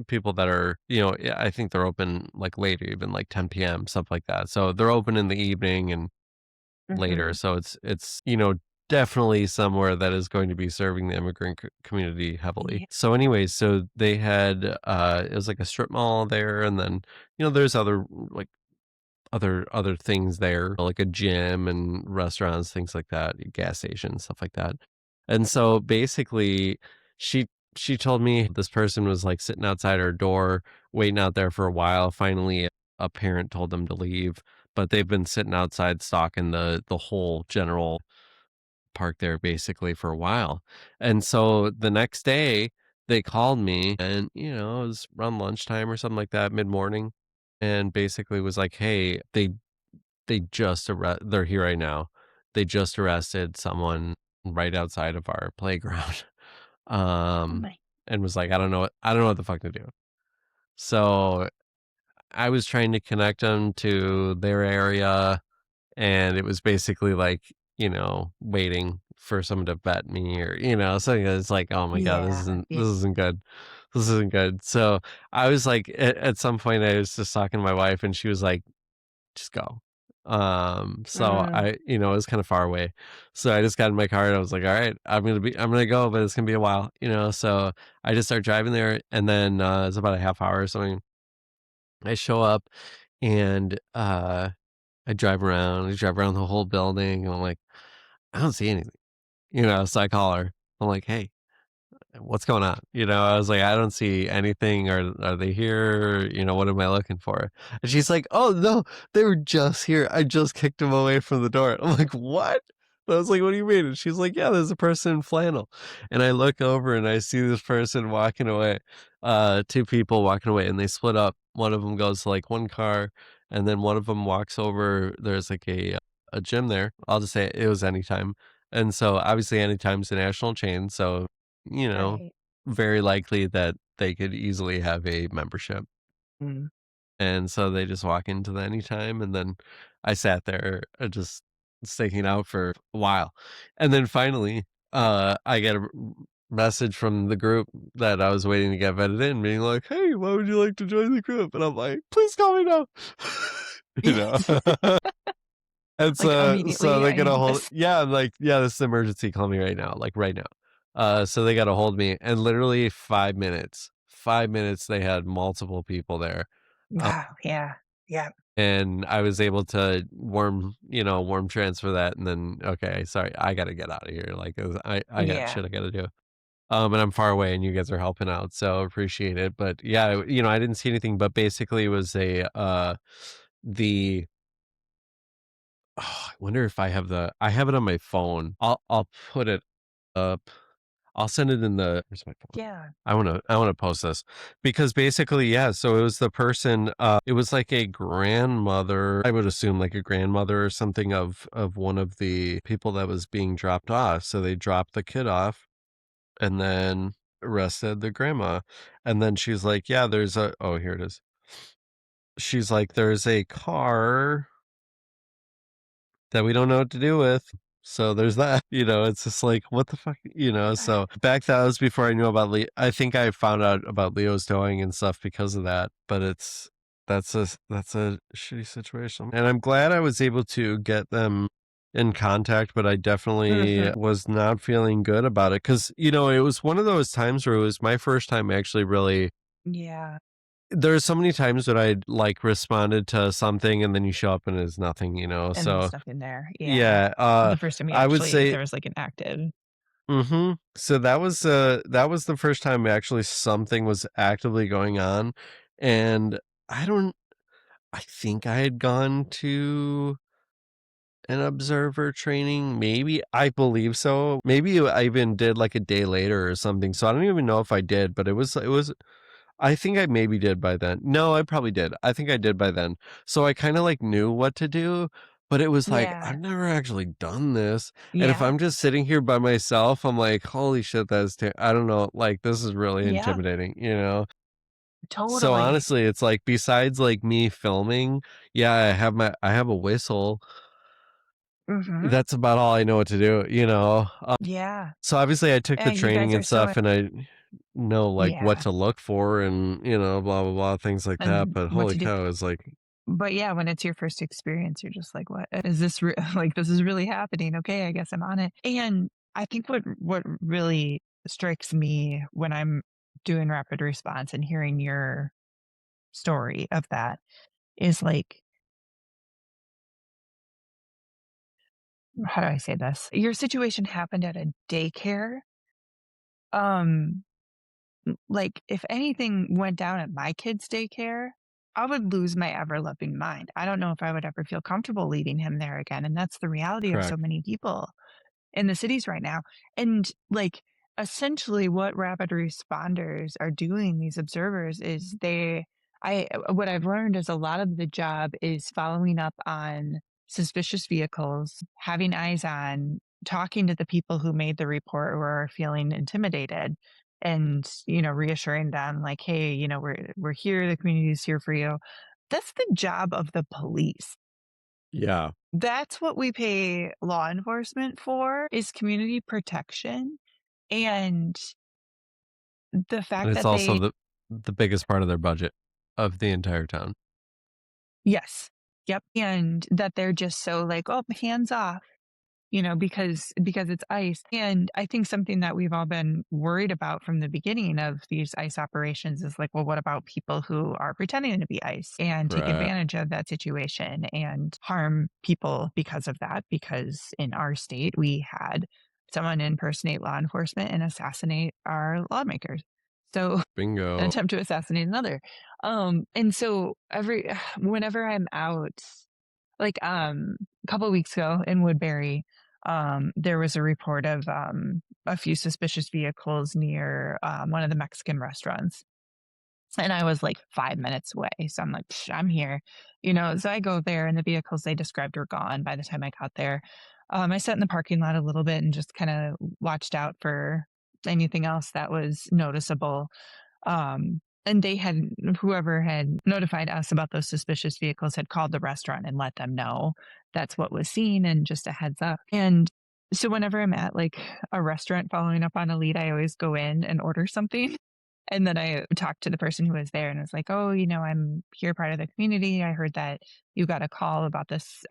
People that are, yeah, I think they're open like later, even like 10 p.m., stuff like that. So they're open in the evening and later. Mhm. So it's definitely somewhere that is going to be serving the immigrant community heavily. Yeah. So anyways, so they had it was like a strip mall there, and then there's other like other things there, like a gym and restaurants, things like that, gas stations, stuff like that. And so basically she she told me this person was like sitting outside her door, waiting out there for a while. Finally, a parent told them to leave, but they've been sitting outside stalking the whole general park there basically for a while. And so the next day they called me and it was around lunchtime or something like that, mid-morning, and basically was like, "Hey, they're here right now. They just arrested someone right outside of our playground." Oh Um my. and was like, I don't know what the fuck to do." So I was trying to connect them to their area, and it was basically like, waiting for someone to vet me or, something that's like, "Oh my God, this Yeah. isn't Yeah. this isn't good. This isn't good." So I was like, at some point I was just talking to my wife and she was like, "Just go." So Mm, it was kind of far away. So I just got in my car and I was like, "All right, I'm gonna go, but it's gonna be a while." So I just start driving there, and then it's about a half hour or something. I show up and I drive around the whole building, and I'm like, "I don't see anything." So I call her. I'm like, "Hey, what's going on?" I was like, "I don't see anything. Are they here? What am I looking for?" And she's like, "Oh no, they were just here. I just kicked them away from the door." I'm like, "What?" I was like, "What do you mean?" And she's like, "Yeah, there's a person in flannel." And I look over and I see this person walking away, two people walking away, and they split up. One of them goes to like one car, and then one of them walks over. There's like a gym there. I'll just say it was Anytime. And so obviously Anytime's a national chain. So you know, right. very likely that they could easily have a membership. Mm. And so they just walk into the Anytime, and then I sat there just sticking out for a while. And then finally, I get a message from the group that I was waiting to get vetted in, being like, "Hey, why would you like to join the group?" And I'm like, "Please call me now." you know? And Like, so immediately, they I get a need hold, this. yeah, I'm like, "Yeah, this is emergency, call me right now," like, right now. So they got a hold of me, and literally 5 minutes, they had multiple people there, uh, Oh, yeah. Yeah. and I was able to warm transfer that, and then, "Okay, sorry, I gotta get out of here," like, I got Yeah. shit I gotta do. And I'm far away, and you guys are helping out, so appreciate it, but, yeah, I didn't see anything, but basically it was the I wonder if I have it on my phone. I'll put it up. I'll send it in the where's my phone? Yeah. I wanna post this because basically, yeah, so it was the person, it was like a grandmother, I would assume like a grandmother or something of one of the people that was being dropped off. So they dropped the kid off and then arrested the grandma. And then she's like, "Yeah, there's a" oh, here it is. She's like, "There's a car that we don't know what to do with." So there's that, it's just like, what the fuck, so back that was before I knew about I think I found out about Leo's towing and stuff because of that, but that's a shitty situation. And I'm glad I was able to get them in contact, but I definitely Mhm. was not feeling good about it because, it was one of those times where it was my first time actually really Yeah. there's so many times that I'd like responded to something and then you show up and it's nothing, And so there's nothing there. Yeah. yeah, The first time you I would actually say there was, like, an active. so that was the first time actually something was actively going on, and I don't I think I had gone to an observer training, maybe, I believe so. Maybe I even did, like, a day later or something, so I don't even know if I did, but it was I think I maybe did by then. No, I probably did. I think I did by then. So I kinda, like, knew what to do, but it was like, Yeah. I've never actually done this, and if Yeah. I'm just sitting here by myself, I'm like, "Holy shit, that's I don't know, like, this is really Yeah. intimidating," you know? So Totally. honestly, it's like besides like me filming, yeah, I have a whistle. Mhm. That's about all I know what to do, you know? Yeah. So obviously I took the And you training guys are and so stuff and I know like what yeah, to look for and, you know, blah, blah, blah, things like that. and But what holy to do. cow, it's like, But yeah, when it's your first experience, you're just like, "What is this like, this is really happening. Okay, I guess I'm on it." And I think what really strikes me when I'm doing rapid response and hearing your story of that is like, how do I say this? Your situation happened at a daycare. Um, like, if anything went down at my kid's daycare, I would lose my ever loving mind. I don't know if I would ever feel comfortable leaving him there again. And that's the reality of so correct. many people in the cities right now. And like essentially what rapid responders are doing, these observers, is what I've learned is a lot of the job is following up on suspicious vehicles, having eyes on, talking to the people who made the report or are feeling intimidated and, reassuring them like, hey, we're here, the community is here for you. That's the job of the police. Yeah. That's what we pay law enforcement for, is community protection, and the And fact it's that also they the biggest part of their budget of the entire town. yes. Yep, and that they're just so like, "Oh, hands off," because it's ICE. And I think something that we've all been worried about from the beginning of these ICE operations is like, well, what about people who are pretending to be ICE and take Right. advantage of that situation and harm people because of that? Because in our state, we had someone impersonate law enforcement and assassinate our lawmakers. So an Bingo. attempt to assassinate another. And so whenever I'm out, like, a couple of weeks ago in Woodbury, there was a report of, a few suspicious vehicles near, one of the Mexican restaurants. And I was like 5 minutes away. So I'm like, "Psh, I'm here." So I go there and the vehicles they described were gone by the time I got there. I sat in the parking lot a little bit and just kind of watched out for anything else that was noticeable. And whoever had notified us about those suspicious vehicles had called the restaurant and let them know that's what was seen and just a heads up. And so whenever I'm at like a restaurant following up on a lead, I always go in and order something. And then I talked to the person who was there and was like, "Oh, I'm here part of the community. I heard that you got a call about this.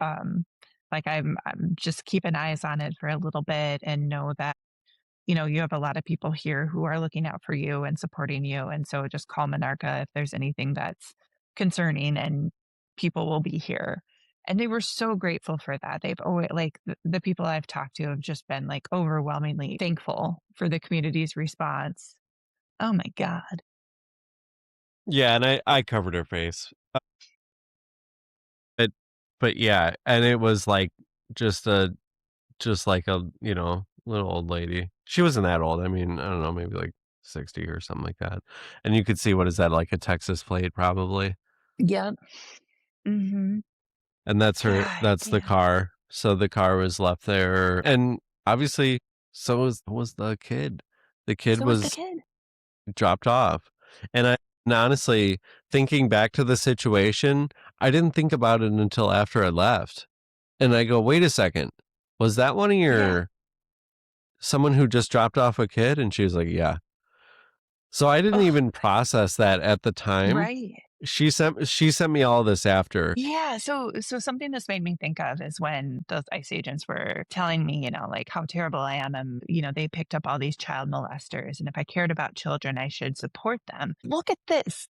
Like I'm just keeping eyes on it for a little bit and know that you have a lot of people here who are looking out for you and supporting you. And so just call Monarca if there's anything that's concerning and people will be here." And they were so grateful for that. They've always, like, the people I've talked to have just been like overwhelmingly thankful for the community's response. Oh my God. Yeah, and I covered her face. But but yeah, and it was like just a just like a, you know, little old lady. She wasn't that old. I mean, I don't know, maybe like 60 or something like that. And you could see, what is that, like a Texas plate probably? Yep. Mhm. And God that's the damn. car. So the car was left there. And obviously so was the kid. The kid So was the was kid. dropped off. And honestly, thinking back to the situation, I didn't think about it until after I left. And I go, "Wait a second. Was that one of Yeah. your someone who just dropped off a kid?" And she was like, "Yeah." So I didn't Oh, even process that at the time. right. She sent me all this after. Yeah, so something this made me think of is when those ICE agents were telling me, like how terrible I am, and they picked up all these child molesters, and if I cared about children, I should support them. Look at this.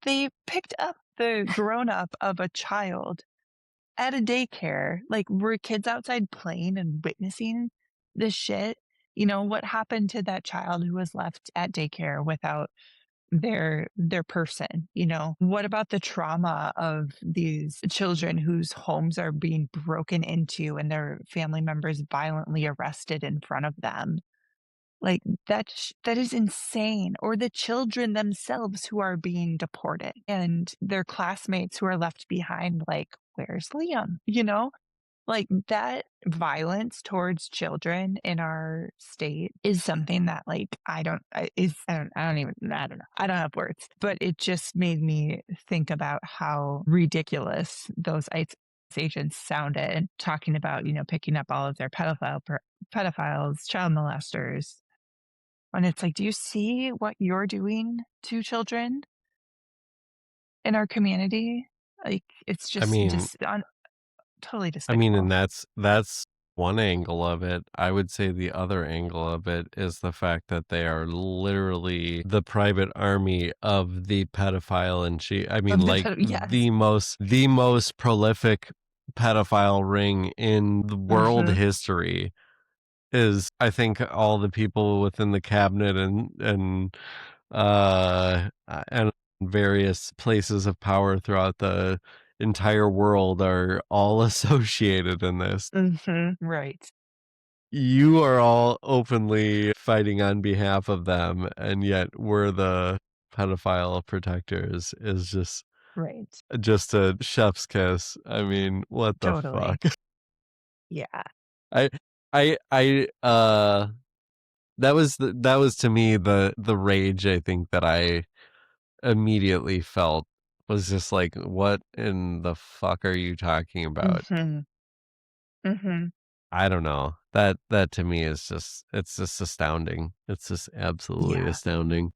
They picked up the grown up of a child at a daycare. Like, were kids outside playing and witnessing this shit? What happened to that child who was left at daycare without their person? What about the trauma of these children whose homes are being broken into and their family members violently arrested in front of them? Like, that is insane. Or the children themselves who are being deported and their classmates who are left behind, like, where's Liam? Like, that violence towards children in our state is something that, like, I don't know. I don't have words, but it just made me think about how ridiculous those ICE agents sounded talking about, picking up all of their pedophiles, child molesters. And it's like, do you see what you're doing to children in our community? Like, it's I just mean, totally and despicable. that's one angle of it. I would say the other angle of it is the fact that they are literally the private army of the pedophile, and Of the like yes. the most prolific pedophile ring in the world Mhm. history is, I think, all the people within the cabinet and various places of power throughout the entire world are all associated in this. Mhm. Right. You are all openly fighting on behalf of them, and yet we're the pedophile protectors is Right. just a chef's kiss. I mean, what the Totally. fuck? Yeah. I I that was to me the rage, I think, that I immediately felt was just like, what in the fuck are you talking about? Mhm. Mhm. I don't know. That to me is it's just astounding. It's just absolutely Yeah. astounding.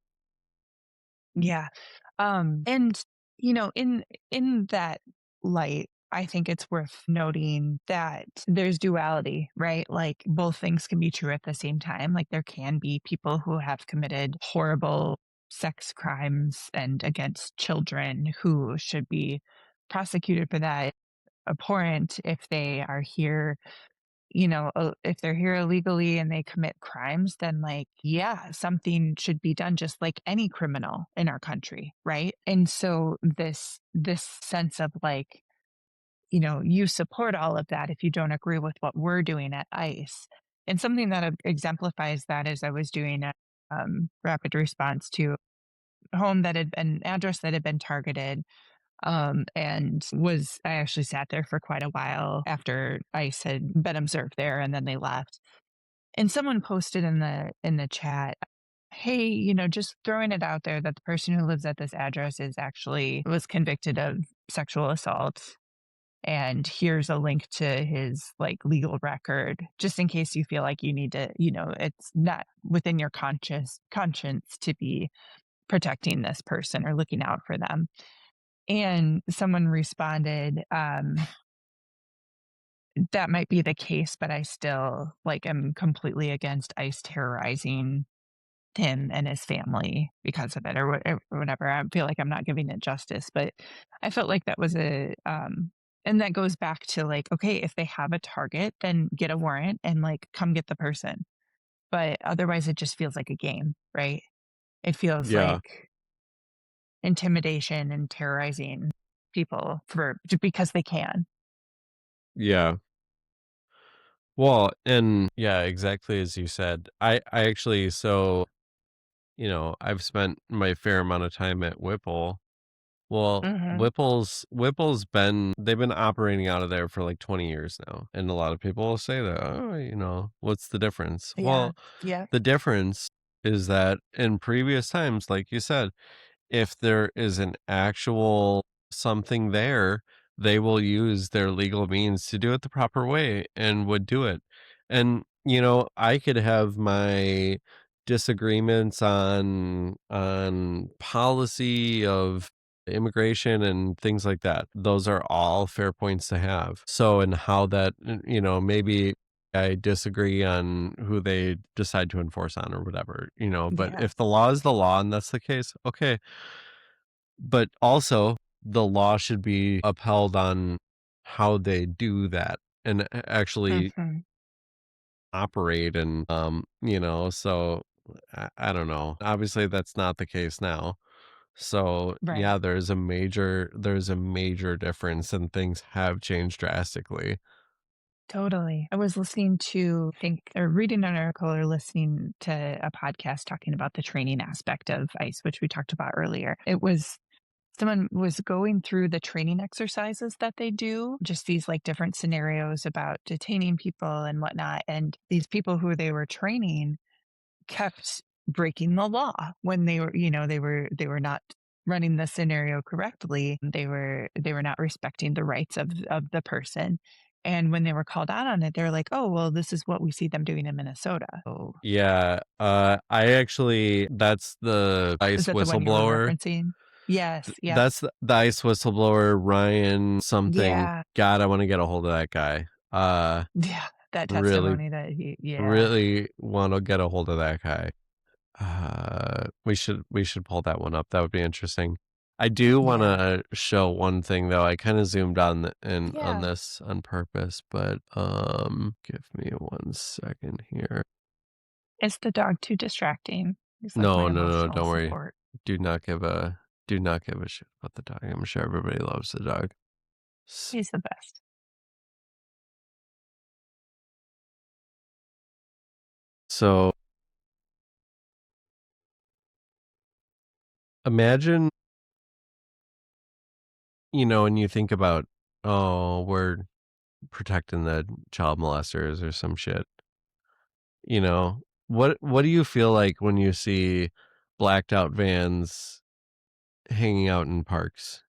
Yeah. And in that light, I think it's worth noting that there's duality, right? Like both things can be true at the same time. Like there can be people who have committed horrible sex crimes and against children who should be prosecuted for that. Abhorrent if they are here, if they're here illegally and they commit crimes, then like, yeah, something should be done just like any criminal in our country, right? And so this sense of like, you support all of that if you don't agree with what we're doing at ICE. And something that exemplifies that is I was doing a rapid response to a home that had an address that had been targeted, and I actually sat there for quite a while after ICE had been observed there, and then they left. And someone posted in the chat, "Hey, just throwing it out there that the person who lives at this address was convicted of sexual assault, and here's a link to his like legal record, just in case you feel like you need to, it's not within your conscience to be protecting this person or looking out for them." And someone responded, that might be the case, but I still like am completely against ICE terrorizing him and his family because of it or whatever. I feel like I'm not giving it justice, but I felt like that was and that goes back to like, okay, if they have a target, then get a warrant and like come get the person. But otherwise it just feels like a game, right? It feels Yeah. like intimidation and terrorizing people because they can. Yeah. Well, and yeah, exactly as you said. I actually, I've spent my fair amount of time at Whipple. Well, Mhm. Whipple's they've been operating out of there for like 20 years now. And a lot of people will say that, oh, what's the difference? Yeah. Well, Yeah. the difference is that in previous times, like you said, if there is an actual something there, they will use their legal means to do it the proper way and would do it. And, I could have my disagreements on policy of immigration and things like that. Those are all fair points to have. So, and how that, maybe I disagree on who they decide to enforce on or whatever, but Yeah. if the law is the law and that's the case, okay. But also, the law should be upheld on how they do that and actually Mhm. operate and, so I don't know. Obviously, that's not the case now. So, Right. yeah, there's a major difference and things have changed drastically. Totally. I was listening to, think, or reading an article or listening to a podcast talking about the training aspect of ICE, which we talked about earlier. It was someone was going through the training exercises that they do, just these like different scenarios about detaining people and whatnot. And these people who they were training kept breaking the law when they were, they were not running the scenario correctly. They were not respecting the rights of the person. And when they were called out on it, they're like, "Oh, well, this is what we see them doing in Minnesota." Oh, Yeah, I actually that's the is ICE that the one you were whistleblower. referencing? Yes. Yep. That's the ICE whistleblower, Ryan something. Yeah. God, I want to get a hold of that guy. Yeah. That Really, testimony that yeah. really want to get a hold of that guy. We should pull that one up. That would be interesting. I do want Yeah. to show one thing though. I kind of zoomed on on Yeah. this on purpose, but give me 1 second here. Is the dog too distracting? He's like No, my no, no, emotional don't worry. support. Do not give a shit about the dog. I'm sure everybody loves the dog. He's the best. So imagine, when you think about, oh, we're protecting the child molesters or some shit. What do you feel like when you see blacked out vans hanging out in parks?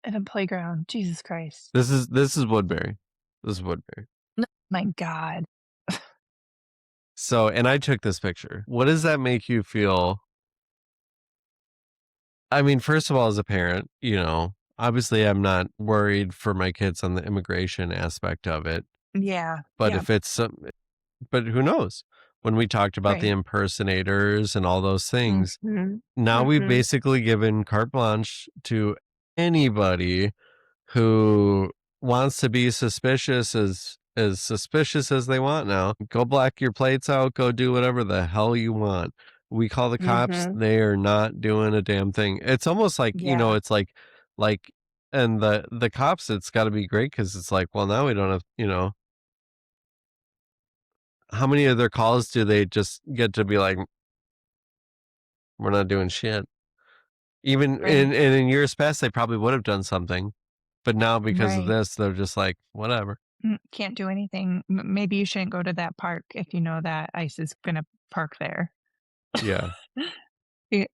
In a playground. Jesus Christ. This is Woodbury. This is Woodbury. No, my God. So, and I took this picture. What does that make you feel? I mean, first of all, as a parent, obviously I'm not worried for my kids on the immigration aspect of it. Yeah. But Yeah. if it's but who knows? When we talked about the Right. impersonators and all those things, Mm-hmm. now we've Mm-hmm. basically given carte blanche to anybody who wants to be suspicious as they want now. Go black your plates out, go do whatever the hell you want. We call the cops, Mm-hmm. they are not doing a damn thing. It's almost like, Yeah. it's like and the cops, it's got to be great cuz it's like, well, now we don't have, how many of their calls do they just get to be like, we're not doing shit? Even Right. in years past, they probably would have done something, but now because of Right. this, they're just like, whatever. Can't do anything. Maybe you shouldn't go to that park if you know that ICE is going to park there. Yeah. Yeah.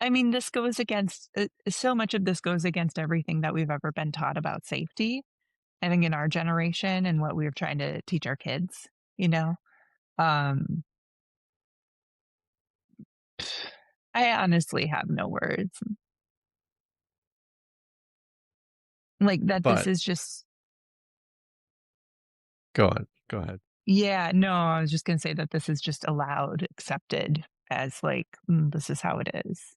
I mean, this goes against so much of this goes against everything that we've ever been taught about safety. I think in our generation and what we're trying to teach our kids, you know. Um, I honestly have no words. Like that this But is just go on. Go ahead. yeah, no, I was just going to say that this is just allowed, accepted as like this is how it is.